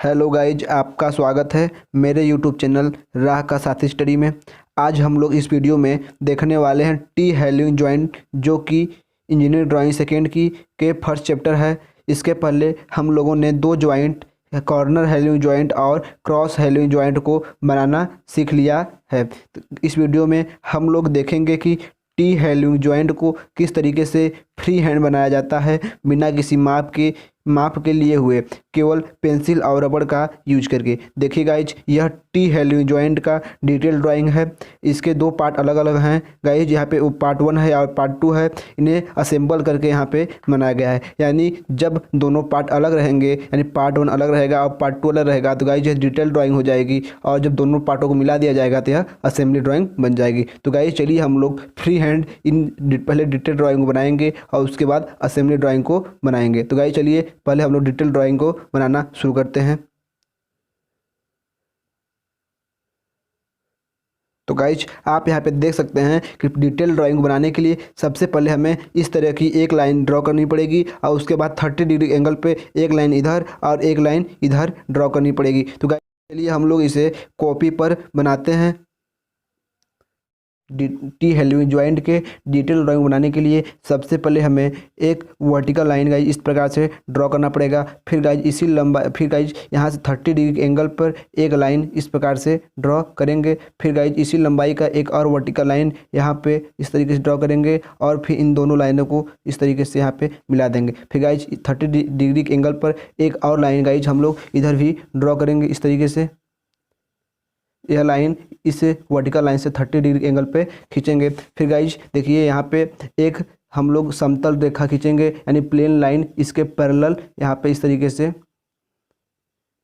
Hello guys, आपका स्वागत है मेरे यूट्यूब चैनल राह का साथी स्टडी में। आज हम लोग इस वीडियो में देखने वाले हैं टी हेलिंग जॉइंट, जो कि इंजीनियरिंग ड्राइंग सेकेंड की के फर्स्ट चैप्टर है। इसके पहले हम लोगों ने दो जॉइंट, कॉर्नर हेलिंग जॉइंट और क्रॉस हेलिंग जॉइंट को बनाना सीख लिया है। तो इस वीडियो में हम लोग देखेंगे कि टी हेलिंग जॉइंट को किस तरीके से फ्री हैंड बनाया जाता है, बिना किसी माप के लिए हुए, केवल पेंसिल और रबड़ का यूज करके। देखिए गाइज, यह टी हेलिंग जॉइंट का डिटेल ड्राइंग है। इसके दो पार्ट अलग अलग हैं गाइज। यहाँ पे पार्ट 1 है और पार्ट 2 है। इन्हें असेंबल करके यहाँ पे बनाया गया है। यानी जब दोनों पार्ट अलग रहेंगे, यानी पार्ट 1 अलग रहेगा और पार्ट 2 अलग रहेगा, तो गाइज यह डिटेल ड्राइंग हो जाएगी। और जब दोनों पार्टों को मिला दिया जाएगा तो यह असेंबली ड्राइंग बन जाएगी। तो गाइज चलिए हम लोग फ्री हैंड पहले डिटेल ड्राइंग को बनाएंगे और उसके बाद असेंबली ड्राइंग को बनाएंगे। तो गाइज चलिए पहले हम लोग डिटेल ड्राइंग को बनाना शुरू करते हैं। तो गाइज आप यहाँ पे देख सकते हैं कि डिटेल ड्राइंग बनाने के लिए सबसे पहले हमें इस तरह की एक लाइन ड्रॉ करनी पड़ेगी और उसके बाद 30 डिग्री एंगल पे एक लाइन इधर और एक लाइन इधर ड्रॉ करनी पड़ेगी। तो गाइज चलिए हम लोग इसे कॉपी पर बनाते हैं। टी हेलिंग जॉइंट के डिटेल ड्राइंग बनाने के लिए सबसे पहले हमें एक वर्टिकल लाइन गाइज इस प्रकार से ड्रॉ करना पड़ेगा। फिर गाइज यहाँ से 30 डिग्री एंगल पर एक लाइन इस प्रकार से ड्रॉ करेंगे। फिर गाइज इसी लंबाई का एक और वर्टिकल लाइन यहाँ पे इस तरीके से ड्रॉ करेंगे और फिर इन दोनों लाइनों को इस तरीके से यहाँ पे मिला देंगे। फिर गाइज 30 डिग्री के एंगल पर एक और लाइन गाइज हम लोग इधर भी ड्रॉ करेंगे इस तरीके से। यह लाइन इस वर्टिकल लाइन से 30 डिग्री एंगल पे खींचेंगे। फिर गाइज देखिए यहाँ पे एक हम लोग समतल रेखा खींचेंगे, यानी प्लेन लाइन इसके पैरेलल यहाँ पे इस तरीके से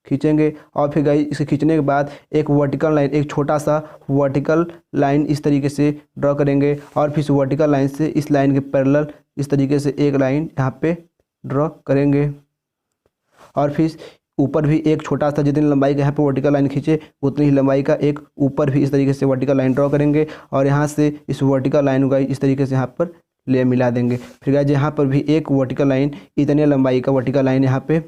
खींचेंगे। और फिर गाइज इसे खींचने के बाद एक वर्टिकल लाइन, एक छोटा सा वर्टिकल लाइन इस तरीके से ड्रॉ करेंगे और फिर इस वर्टिकल लाइन से इस लाइन के पैरेलल इस तरीके से एक लाइन यहाँ पे ड्रॉ करेंगे। और फिर ऊपर भी एक छोटा सा, जितनी लंबाई का यहाँ पे वर्टिकल लाइन खींचे उतनी ही लंबाई का एक ऊपर भी इस तरीके से वर्टिकल लाइन ड्रॉ करेंगे और यहाँ से इस वर्टिकल लाइन को इस तरीके से यहाँ पर ले मिला देंगे। फिर गाइज यहाँ पर भी एक वर्टिकल लाइन, इतने लंबाई का वर्टिकल लाइन यहाँ पे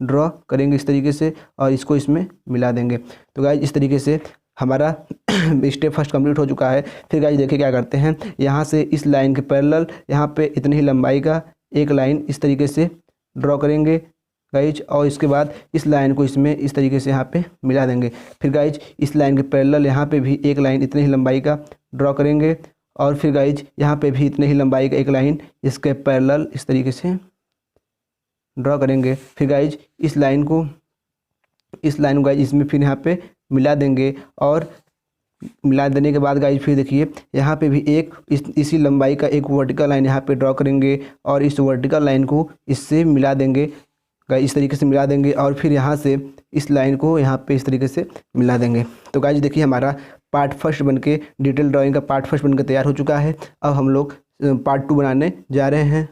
ड्रॉ करेंगे इस तरीके से और इसको इसमें मिला देंगे। तो गाइज इस तरीके से हमारा स्टेप फर्स्ट कंप्लीट हो चुका है। फिर गाइज देखिए क्या करते हैं, यहाँ से इस लाइन के पैरेलल यहाँ पे इतनी ही लंबाई का एक लाइन इस तरीके से ड्रॉ करेंगे गाइज, और इसके बाद इस लाइन को इसमें इस तरीके से यहाँ पे मिला देंगे। फिर गाइज इस लाइन के पैरेलल यहाँ पे भी एक लाइन इतनी ही लंबाई का ड्रॉ करेंगे और फिर गाइज यहाँ पे भी इतने ही लंबाई का एक लाइन इसके पैरेलल इस तरीके से ड्रॉ करेंगे। फिर गाइज इस लाइन को गाइज इसमें फिर यहाँ पे मिला देंगे और मिला देने के बाद गाइज फिर देखिए यहाँ पे भी एक इसी लंबाई का एक वर्टिकल लाइन यहाँ पे ड्रॉ करेंगे और इस वर्टिकल लाइन को इससे मिला देंगे गाइज, इस तरीके से मिला देंगे और फिर यहाँ से इस लाइन को यहाँ पे इस तरीके से मिला देंगे। तो गाइज देखिए हमारा पार्ट फर्स्ट बनके, डिटेल ड्राइंग का पार्ट फर्स्ट बनकर तैयार हो चुका है। अब हम लोग पार्ट 2 बनाने जा रहे हैं।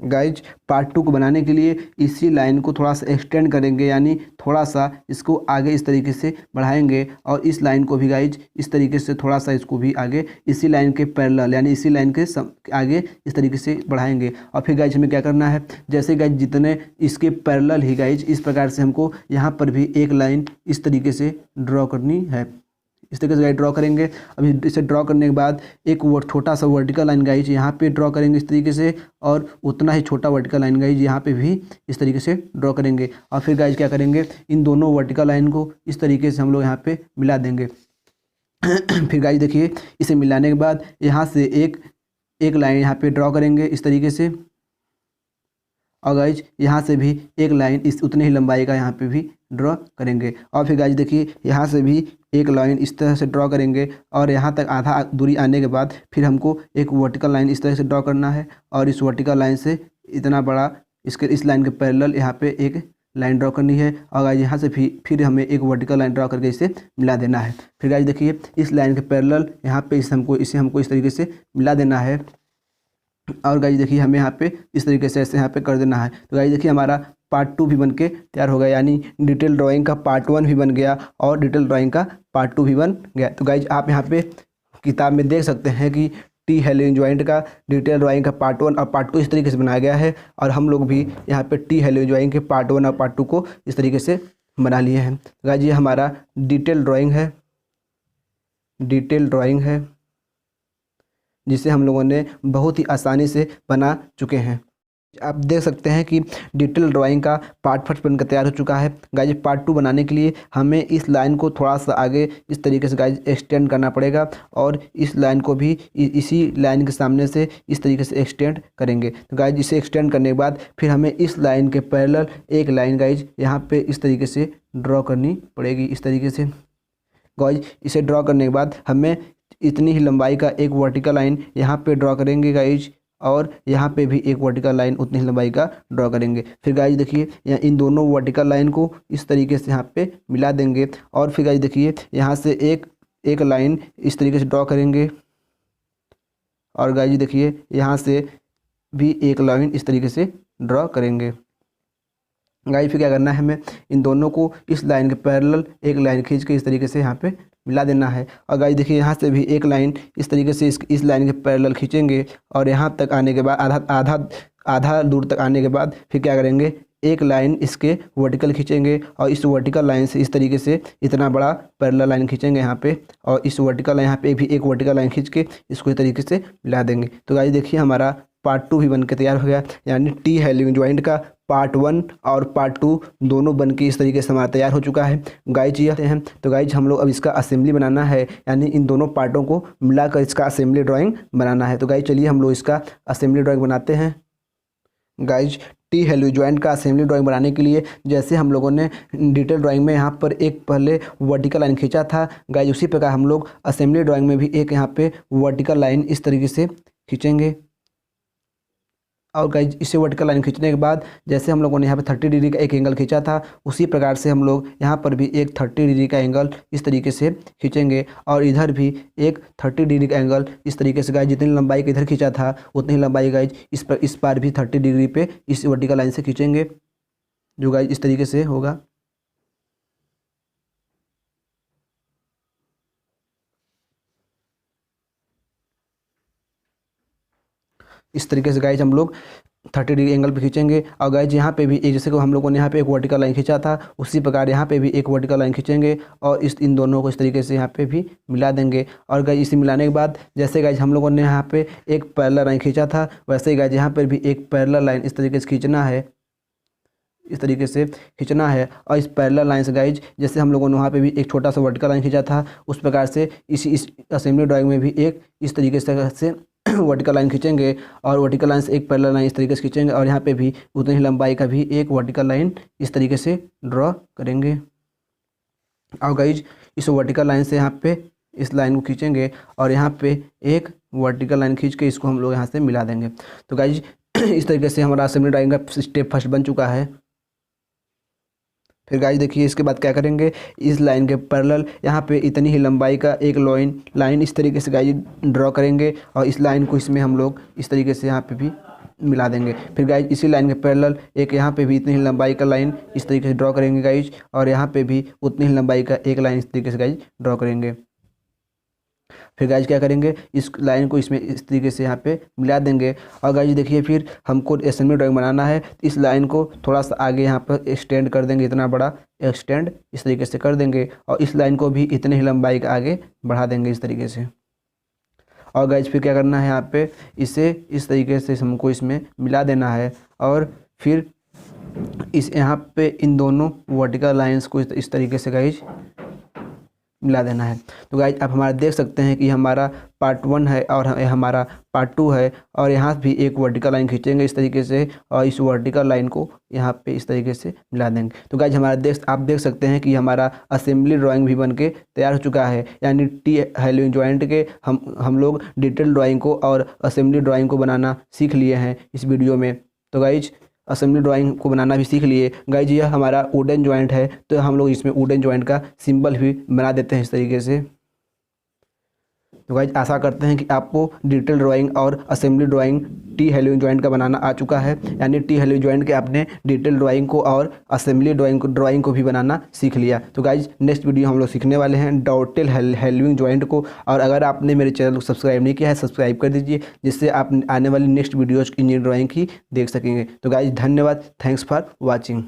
गाइज पार्ट 2 को बनाने के लिए इसी लाइन को थोड़ा सा एक्सटेंड करेंगे, यानी थोड़ा सा इसको आगे इस तरीके से बढ़ाएंगे और इस लाइन को भी गाइज इस तरीके से थोड़ा सा इसको भी आगे इसी लाइन के पैरेलल, यानी इसी लाइन के आगे इस तरीके से बढ़ाएंगे। और फिर गाइज हमें क्या करना है, जैसे गाइज जितने इसके पैरेलल ही गाइज इस प्रकार से हमको यहाँ पर भी एक लाइन इस तरीके से ड्रॉ करनी है। इस तरीके से गाइज ड्रॉ करेंगे। अभी इसे ड्रॉ करने के बाद एक छोटा सा वर्टिकल लाइन गाइज यहाँ पे ड्रॉ करेंगे इस तरीके से और उतना ही छोटा वर्टिकल लाइन गाइज यहाँ पे भी इस तरीके से ड्रॉ करेंगे। और फिर गाइज क्या करेंगे, इन दोनों वर्टिकल लाइन को इस तरीके से हम लोग यहाँ पे मिला देंगे। फिर गाइज देखिए इसे मिलाने के बाद यहाँ से एक लाइन यहाँ पे ड्रॉ करेंगे इस तरीके से और गाइज यहाँ से भी एक लाइन इस उतने ही लंबाई का यहाँ पे भी ड्रॉ करेंगे। और फिर गाइज देखिए यहाँ से भी एक लाइन इस तरह से ड्रॉ करेंगे और यहाँ तक आधा दूरी आने के बाद फिर हमको एक वर्टिकल लाइन इस तरह से ड्रॉ करना है और इस वर्टिकल लाइन से इतना बड़ा इस लाइन के पैरेलल यहाँ पे एक लाइन ड्रॉ करनी है और गाइज यहाँ से फिर हमें एक वर्टिकल लाइन ड्रॉ करके इसे मिला देना है। फिर गाइज देखिए इस लाइन के पैरेलल यहाँ पे इसे हमको इस तरीके से मिला देना है और गाइज देखिए हमें यहाँ पे इस तरीके से ऐसे यहाँ पे कर देना है। तो गाइज देखिए हमारा पार्ट 2 भी बनके तैयार हो गया, यानी डिटेल ड्राइंग का पार्ट 1 भी बन गया और डिटेल ड्राइंग का पार्ट 2 भी बन गया। तो गाइज आप यहाँ पे किताब में देख सकते हैं कि टी हेलोजन ज्वाइंट का डिटेल ड्राइंग का पार्ट 1 और पार्ट 2 इस तरीके से बनाया गया है। और हम लोग भी यहाँ पे टी हेलोजन ज्वाइंट के पार्ट 1 और पार्ट 2 को इस तरीके से बना लिए हैं। गाइस ये हमारा डिटेल ड्राइंग है जिसे हम लोगों ने बहुत ही आसानी से बना चुके हैं। आप देख सकते हैं कि डिटेल ड्राइंग का पार्ट 1 बनकर तैयार हो चुका है। गाइज पार्ट 2 बनाने के लिए हमें इस लाइन को थोड़ा सा आगे इस तरीके से गाइज एक्सटेंड करना पड़ेगा और इस लाइन को भी इसी लाइन के सामने से इस तरीके से एक्सटेंड करेंगे। तो गाइज इसे एक्सटेंड करने के बाद फिर हमें इस लाइन के पैरेलल एक लाइन गाइज यहाँ पे इस तरीके से ड्रॉ करनी पड़ेगी। इस तरीके से गाइज इसे ड्रॉ करने के बाद हमें इतनी ही लंबाई का एक वर्टिकल लाइन यहाँ पे ड्रॉ करेंगे गाइज, और यहाँ पे भी एक वर्टिकल लाइन उतनी ही लंबाई का ड्रॉ करेंगे। फिर गाइज देखिए यहाँ इन दोनों वर्टिकल लाइन को इस तरीके से यहाँ पे मिला देंगे और फिर गाइज देखिए यहाँ से एक लाइन इस तरीके से ड्रॉ करेंगे और गाइज देखिए यहाँ से भी एक लाइन इस तरीके से ड्रॉ करेंगे। गाइज फिर क्या करना है, हमें इन दोनों को इस लाइन के पैरेलल एक लाइन खींच के इस तरीके से यहाँ पे मिला देना है। और गाइज देखिए यहाँ से भी एक लाइन इस तरीके से इस लाइन के पैरेलल खींचेंगे और यहाँ तक आने के बाद आधा दूर तक आने के बाद फिर क्या करेंगे, एक लाइन इसके वर्टिकल खींचेंगे और इस वर्टिकल लाइन से इस तरीके से इतना बड़ा पैरेलल लाइन खींचेंगे यहाँ पे, और इस वर्टिकल यहाँ पे भी एक वर्टिकल लाइन खींच के इसको इस तरीके से मिला देंगे। तो गाइज देखिए हमारा पार्ट 2 भी बन के तैयार हो गया, यानी टी हेलोजन ज्वाइंट का पार्ट 1 और पार्ट 2 दोनों बन के इस तरीके से हमारा तैयार हो चुका है। गाइज ये हैं तो गाइज हम लोग अब इसका असेंबली बनाना है, यानी इन दोनों पार्टों को मिलाकर इसका असेंबली ड्राइंग बनाना है। तो गाइज चलिए हम लोग इसका असेंबली ड्राइंग बनाते हैं। गाइज टी हेलोजन ज्वाइंट का असेंबली ड्राइंग बनाने के लिए जैसे हम लोगों ने डिटेल ड्राइंग में यहाँ पर एक पहले वर्टिकल लाइन खींचा था, गाइज उसी प्रकार हम लोग असेंबली ड्राइंग में भी एक यहाँ पे वर्टिकल लाइन इस तरीके से खींचेंगे। और गाइज इसे वर्टिकल लाइन खींचने के बाद जैसे हम लोगों ने यहाँ पे 30 डिग्री का एक एंगल खींचा था, उसी प्रकार से हम लोग यहाँ पर भी एक 30 डिग्री का एंगल इस तरीके से खींचेंगे और इधर भी एक 30 डिग्री का एंगल इस तरीके से। गाइज जितनी लंबाई का इधर खींचा था उतनी लंबाई गाइज इस पार भी 30 डिग्री पे इस वर्टिकल लाइन से खींचेंगे, जो गाइज इस तरीके से होगा। इस तरीके से गाइज हम लोग 30 डिग्री एंगल पे खींचेंगे। और गाइज यहाँ पे भी जैसे कि हम लोगों ने यहाँ पे एक वर्टिकल लाइन खींचा था, उसी प्रकार यहाँ पे भी एक वर्टिकल लाइन खींचेंगे और इन दोनों को इस तरीके से यहाँ पे भी मिला देंगे। और गाइज इसे मिलाने के बाद जैसे गाइज हम लोगों ने यहाँ पे एक पैरेलल लाइन खींचा था, वैसे ही गाइज यहाँ पर भी एक पैरेलल लाइन इस तरीके से खींचना है, इस तरीके से खींचना है। और इस पैरेलल लाइन से गाइज जैसे हम लोगों ने वहाँ पे भी एक छोटा सा वर्टिकल लाइन खींचा था, उस प्रकार से इस असेंबली ड्राइंग में भी एक इस तरीके से वर्टिकल लाइन खींचेंगे और वर्टिकल लाइन से एक पैरेलल लाइन इस तरीके से खींचेंगे और यहाँ पे भी उतनी ही लंबाई का भी एक वर्टिकल लाइन इस तरीके से ड्रॉ करेंगे। और गाइज इस वर्टिकल लाइन से यहाँ पे इस लाइन को खींचेंगे और यहाँ पे एक वर्टिकल लाइन खींच के इसको हम लोग यहाँ से मिला देंगे। तो गाइज इस तरीके से हमारा असेंबली ड्राइंग का स्टेप फर्स्ट बन चुका है। फिर गाइज देखिए इसके बाद क्या करेंगे, इस लाइन के पैरेलल यहाँ पे इतनी ही लंबाई का एक लाइन इस तरीके से गाइज ड्रॉ करेंगे और इस लाइन को इसमें हम लोग इस तरीके से यहाँ पे भी मिला देंगे। फिर गाइज इसी लाइन के पैरेलल एक यहाँ पे भी इतनी ही लंबाई का लाइन इस तरीके से ड्रॉ करेंगे गाइज, और यहाँ पे भी उतनी ही लंबाई का एक लाइन इस तरीके से गाइज ड्रॉ करेंगे। फिर गाइज क्या करेंगे, इस लाइन को इसमें इस तरीके से यहाँ पे मिला देंगे। और गाइज देखिए फिर हमको असेंबली ड्राइंग बनाना है, इस लाइन को थोड़ा सा आगे यहाँ पर एक्सटेंड कर देंगे, इतना बड़ा एक्सटेंड इस तरीके से कर देंगे और इस लाइन को भी इतने ही लंबाई का आगे बढ़ा देंगे इस तरीके से। और गाइज फिर क्या करना है, यहाँ पे इसे इस तरीके से हमको इसमें मिला देना है और फिर यहाँ पे इन दोनों वर्टिकल लाइंस को इस तरीके से गाइज मिला देना है। तो गाइज आप हमारा देख सकते हैं कि हमारा पार्ट 1 है और हमारा पार्ट 2 है, और यहाँ भी एक वर्टिकल लाइन खींचेंगे इस तरीके से और इस वर्टिकल लाइन को यहाँ पे इस तरीके से मिला देंगे। तो गाइज हमारा आप देख सकते हैं कि हमारा असेंबली ड्राइंग भी बन के तैयार हो चुका है, यानी टी हेलोजन ज्वाइंट के हम लोग डिटेल ड्राइंग को और असेंबली ड्राइंग को बनाना सीख लिए हैं इस वीडियो में। तो गाइज असेंबली ड्राइंग को बनाना भी सीख लिए। गाइज यह हमारा वुडन जॉइंट है, तो हम लोग इसमें वुडन जॉइंट का सिंबल भी बना देते हैं इस तरीके से। तो गाइज आशा करते हैं कि आपको डिटेल ड्राइंग और असेंबली ड्राइंग टी हेलोइंग जॉइंट का बनाना आ चुका है, यानी टी हेलोइंग जॉइंट के आपने डिटेल ड्राइंग को और असेंबली ड्राइंग को भी बनाना सीख लिया। तो गाइज नेक्स्ट वीडियो हम लोग सीखने वाले हैं डॉटेल हेलोइंग जॉइंट को। और अगर आपने मेरे चैनल को सब्सक्राइब नहीं किया है सब्सक्राइब कर दीजिए, जिससे आप आने वाली नेक्स्ट वीडियोज़ की इंजीनियरिंग ड्राइंग ही देख सकेंगे। तो गाइज धन्यवाद, थैंक्स फॉर वॉचिंग।